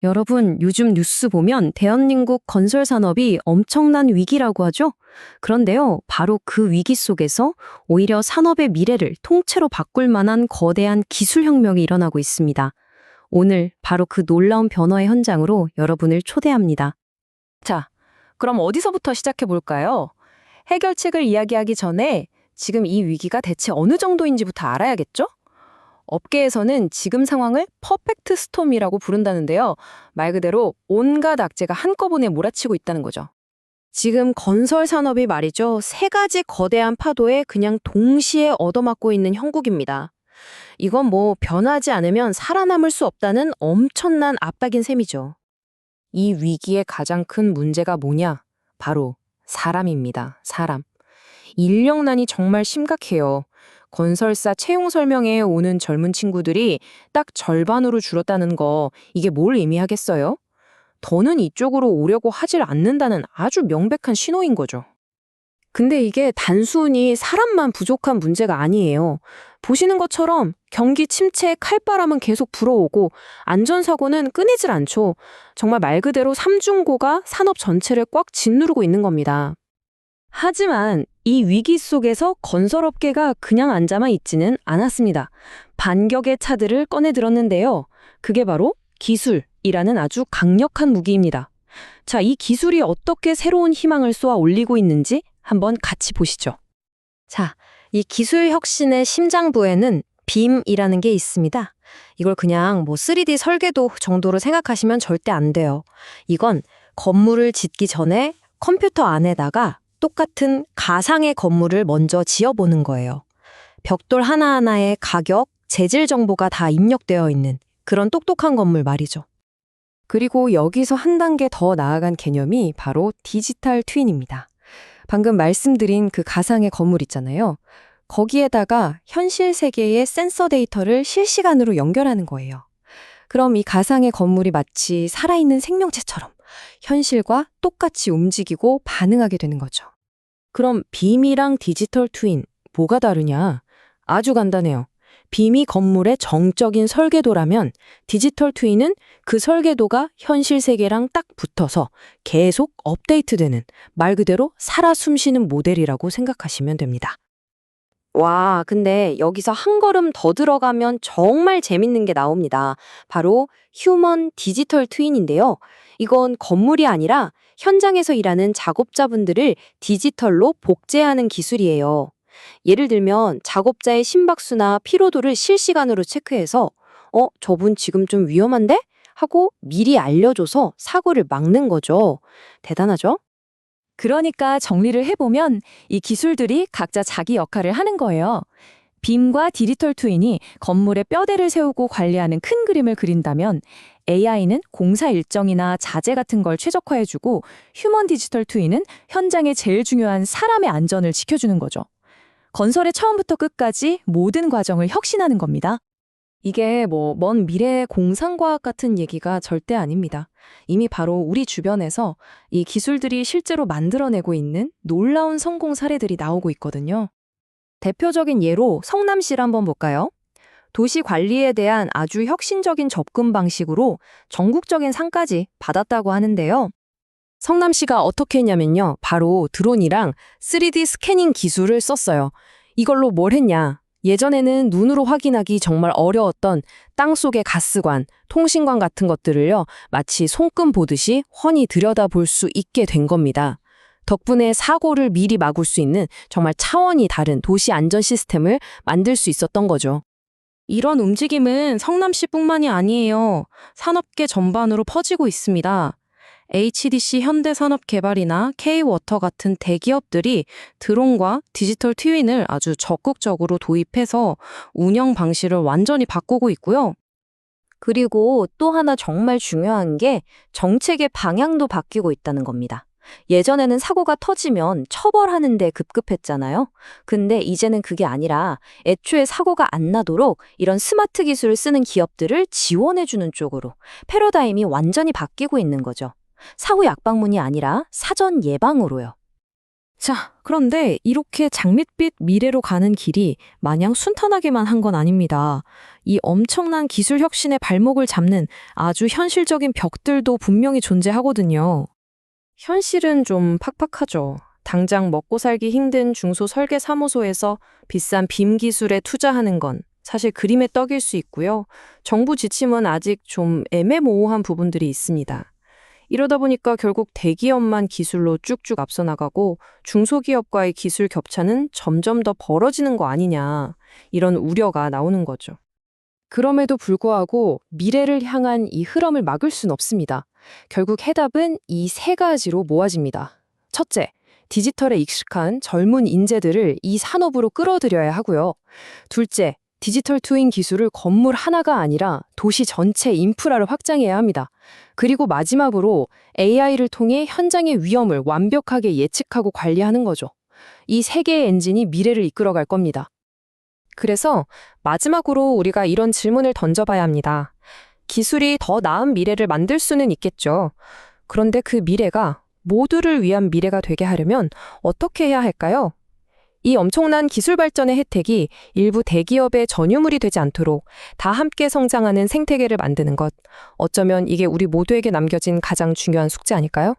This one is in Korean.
여러분, 요즘 뉴스 보면 대한민국 건설 산업이 엄청난 위기라고 하죠? 그런데요, 바로 그 위기 속에서 오히려 산업의 미래를 통째로 바꿀 만한 거대한 기술 혁명이 일어나고 있습니다. 오늘 바로 그 놀라운 변화의 현장으로 여러분을 초대합니다. 자, 그럼 어디서부터 시작해 볼까요? 해결책을 이야기하기 전에 지금 이 위기가 대체 어느 정도인지부터 알아야겠죠? 업계에서는 지금 상황을 퍼펙트 스톰이라고 부른다는데요. 말 그대로 온갖 악재가 한꺼번에 몰아치고 있다는 거죠. 지금 건설 산업이 말이죠. 세 가지 거대한 파도에 그냥 동시에 얻어맞고 있는 형국입니다. 이건 뭐 변하지 않으면 살아남을 수 없다는 엄청난 압박인 셈이죠. 이 위기의 가장 큰 문제가 뭐냐? 바로 사람입니다. 사람. 인력난이 정말 심각해요. 건설사 채용 설명회에 오는 젊은 친구들이 딱 절반으로 줄었다는 거, 이게 뭘 의미하겠어요? 더는 이쪽으로 오려고 하질 않는다는 아주 명백한 신호인 거죠. 근데 이게 단순히 사람만 부족한 문제가 아니에요. 보시는 것처럼 경기 침체에 칼바람은 계속 불어오고 안전사고는 끊이질 않죠. 정말 말 그대로 삼중고가 산업 전체를 꽉 짓누르고 있는 겁니다. 하지만 이 위기 속에서 건설업계가 그냥 앉아만 있지는 않았습니다. 반격의 차들을 꺼내 들었는데요. 그게 바로 기술이라는 아주 강력한 무기입니다. 자, 이 기술이 어떻게 새로운 희망을 쏘아 올리고 있는지 한번 같이 보시죠. 자, 이 기술 혁신의 심장부에는 빔이라는 게 있습니다. 이걸 그냥 3D 설계도 정도로 생각하시면 절대 안 돼요. 이건 건물을 짓기 전에 컴퓨터 안에다가 똑같은 가상의 건물을 먼저 지어보는 거예요. 벽돌 하나하나에 가격, 재질 정보가 다 입력되어 있는 그런 똑똑한 건물 말이죠. 그리고 여기서 한 단계 더 나아간 개념이 바로 디지털 트윈입니다. 방금 말씀드린 그 가상의 건물 있잖아요. 거기에다가 현실 세계의 센서 데이터를 실시간으로 연결하는 거예요. 그럼 이 가상의 건물이 마치 살아있는 생명체처럼 현실과 똑같이 움직이고 반응하게 되는 거죠. 그럼 빔이랑 디지털 트윈, 뭐가 다르냐? 아주 간단해요. 빔이 건물의 정적인 설계도라면 디지털 트윈은 그 설계도가 현실 세계랑 딱 붙어서 계속 업데이트되는 말 그대로 살아 숨쉬는 모델이라고 생각하시면 됩니다. 와, 근데 여기서 한 걸음 더 들어가면 정말 재밌는 게 나옵니다. 바로 휴먼 디지털 트윈인데요. 이건 건물이 아니라 현장에서 일하는 작업자분들을 디지털로 복제하는 기술이에요. 예를 들면 작업자의 심박수나 피로도를 실시간으로 체크해서 저분 지금 좀 위험한데? 하고 미리 알려줘서 사고를 막는 거죠. 대단하죠? 그러니까 정리를 해보면 이 기술들이 각자 자기 역할을 하는 거예요. 빔과 디지털 트윈이 건물의 뼈대를 세우고 관리하는 큰 그림을 그린다면 AI는 공사 일정이나 자재 같은 걸 최적화해주고 휴먼 디지털 트윈은 현장의 제일 중요한 사람의 안전을 지켜주는 거죠. 건설의 처음부터 끝까지 모든 과정을 혁신하는 겁니다. 이게 먼 미래의 공상과학 같은 얘기가 절대 아닙니다. 이미 바로 우리 주변에서 이 기술들이 실제로 만들어내고 있는 놀라운 성공 사례들이 나오고 있거든요. 대표적인 예로 성남시를 한번 볼까요? 도시 관리에 대한 아주 혁신적인 접근 방식으로 전국적인 상까지 받았다고 하는데요. 성남시가 어떻게 했냐면요. 바로 드론이랑 3D 스캐닝 기술을 썼어요. 이걸로 뭘 했냐? 예전에는 눈으로 확인하기 정말 어려웠던 땅속의 가스관, 통신관 같은 것들을요, 마치 손금 보듯이 훤히 들여다볼 수 있게 된 겁니다. 덕분에 사고를 미리 막을 수 있는 정말 차원이 다른 도시 안전 시스템을 만들 수 있었던 거죠. 이런 움직임은 성남시뿐만이 아니에요. 산업계 전반으로 퍼지고 있습니다. HDC 현대산업개발이나 K-워터 같은 대기업들이 드론과 디지털 트윈을 아주 적극적으로 도입해서 운영 방식을 완전히 바꾸고 있고요. 그리고 또 하나 정말 중요한 게 정책의 방향도 바뀌고 있다는 겁니다. 예전에는 사고가 터지면 처벌하는 데 급급했잖아요. 근데 이제는 그게 아니라 애초에 사고가 안 나도록 이런 스마트 기술을 쓰는 기업들을 지원해주는 쪽으로 패러다임이 완전히 바뀌고 있는 거죠. 사후 약방문이 아니라 사전 예방으로요. 자, 그런데 이렇게 장밋빛 미래로 가는 길이 마냥 순탄하게만 한 건 아닙니다. 이 엄청난 기술 혁신의 발목을 잡는 아주 현실적인 벽들도 분명히 존재하거든요. 현실은 좀 팍팍하죠. 당장 먹고 살기 힘든 중소설계사무소에서 비싼 빔 기술에 투자하는 건 사실 그림의 떡일 수 있고요. 정부 지침은 아직 좀 애매모호한 부분들이 있습니다. 이러다 보니까 결국 대기업만 기술로 쭉쭉 앞서 나가고 중소기업과의 기술 격차는 점점 더 벌어지는 거 아니냐, 이런 우려가 나오는 거죠. 그럼에도 불구하고 미래를 향한 이 흐름을 막을 순 없습니다. 결국 해답은 이 세 가지로 모아집니다. 첫째, 디지털에 익숙한 젊은 인재들을 이 산업으로 끌어들여야 하고요. 둘째, 디지털 트윈 기술을 건물 하나가 아니라 도시 전체 인프라를 확장해야 합니다. 그리고 마지막으로 AI를 통해 현장의 위험을 완벽하게 예측하고 관리하는 거죠. 이 세 개의 엔진이 미래를 이끌어갈 겁니다. 그래서 마지막으로 우리가 이런 질문을 던져봐야 합니다. 기술이 더 나은 미래를 만들 수는 있겠죠. 그런데 그 미래가 모두를 위한 미래가 되게 하려면 어떻게 해야 할까요? 이 엄청난 기술 발전의 혜택이 일부 대기업의 전유물이 되지 않도록 다 함께 성장하는 생태계를 만드는 것, 어쩌면 이게 우리 모두에게 남겨진 가장 중요한 숙제 아닐까요?